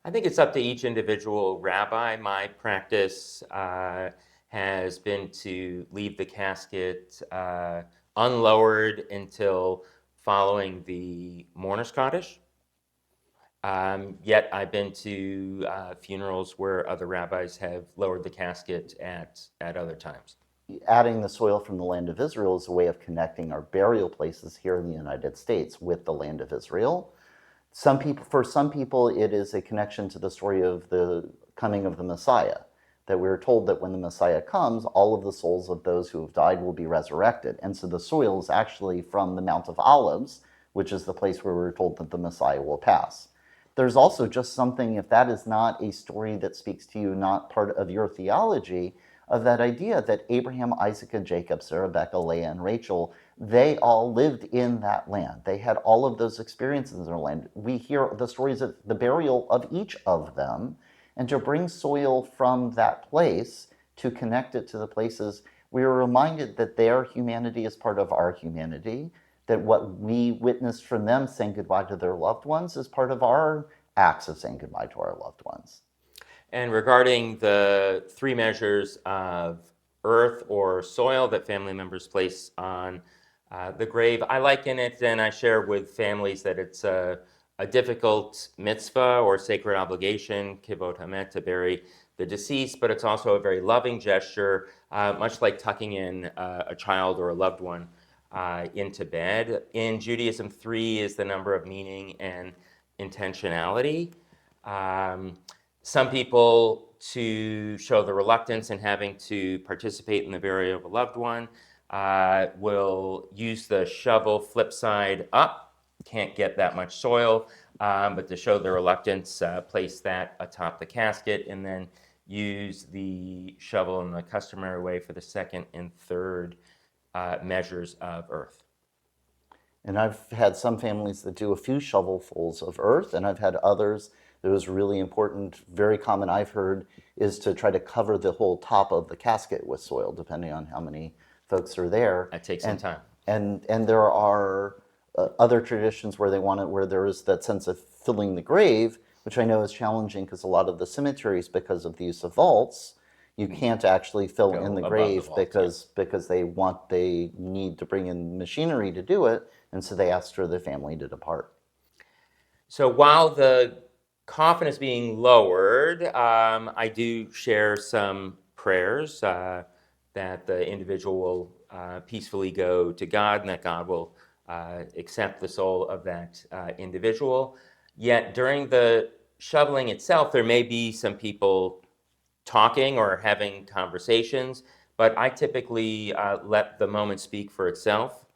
I think it's up to each individual rabbi. My practice has been to leave the casket unlowered until following the mourner's Kaddish. Yet I've been to funerals where other rabbis have lowered the casket at other times. Adding the soil from the land of Israel is a way of connecting our burial places here in the United States with the land of Israel. For some people, it is a connection to the story of the coming of the Messiah, that we're told that when the Messiah comes, all of the souls of those who have died will be resurrected. And so the soil is actually from the Mount of Olives, which is the place where we're told that the Messiah will pass. There's also just something, if that is not a story that speaks to you, not part of your theology, of that idea that Abraham, Isaac, and Jacob, Sarah, Rebecca, Leah, and Rachel, they all lived in that land. They had all of those experiences in their land. We hear the stories of the burial of each of them, and to bring soil from that place to connect it to the places, we are reminded that their humanity is part of our humanity, that what we witnessed from them saying goodbye to their loved ones is part of our acts of saying goodbye to our loved ones. And regarding the three measures of earth or soil that family members place on the grave, I liken it and I share with families that it's a difficult mitzvah or sacred obligation, kivot hamet, to bury the deceased, but it's also a very loving gesture, much like tucking in a child or a loved one into bed. In Judaism, 3 is the number of meaning and intentionality. Some people, to show the reluctance in having to participate in the burial of a loved one, will use the shovel flip side up. Can't get that much soil, but to show the reluctance, place that atop the casket and then use the shovel in the customary way for the second and third measures of earth. And I've had some families that do a few shovelfuls of earth, and I've had others that was really important, very common I've heard, is to try to cover the whole top of the casket with soil, depending on how many folks are there. That takes some time. And there are other traditions where where there is that sense of filling the grave, which I know is challenging because a lot of the cemeteries, because of the use of vaults, you can't actually fill in the grave because they need to bring in machinery to do it, and so they ask for the family to depart. So while the coffin is being lowered, I do share some prayers that the individual will peacefully go to God and that God will accept the soul of that individual. Yet during the shoveling itself, there may be some people talking or having conversations, but I typically let the moment speak for itself.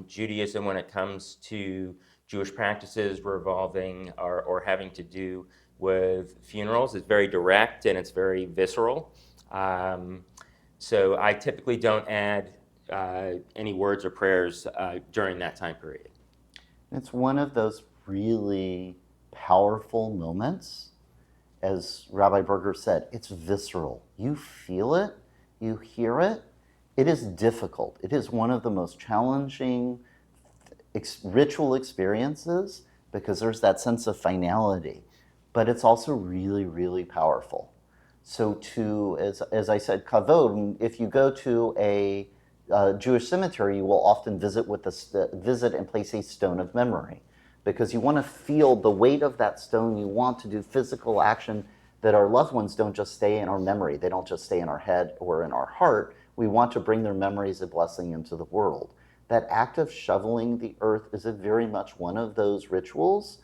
Judaism, when it comes to Jewish practices revolving or having to do with funerals, is very direct and it's very visceral. So I typically don't add any words or prayers during that time period. It's one of those really powerful moments. As Rabbi Berger said, it's visceral. You feel it, you hear it. It is difficult. It is one of the most challenging ritual experiences because there's that sense of finality, but it's also really, really powerful. So as I said, kavod, if you go to a Jewish cemetery, you will often visit and place a stone of memory because you want to feel the weight of that stone. You want to do physical action that our loved ones don't just stay in our memory. They don't just stay in our head or in our heart. We want to bring their memories of blessing into the world. That act of shoveling the earth is very much one of those rituals,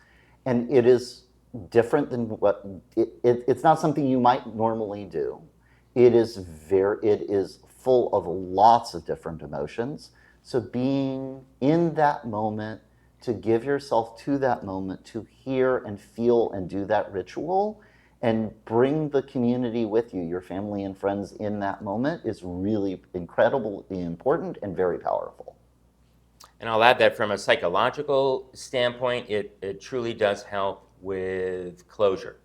and it is different than it's not something you might normally do. It is full of lots of different emotions. So being in that moment, to give yourself to that moment, to hear and feel and do that ritual, and bring the community with you, your family and friends in that moment, is really incredibly important and very powerful. And I'll add that from a psychological standpoint, it truly does help with closure.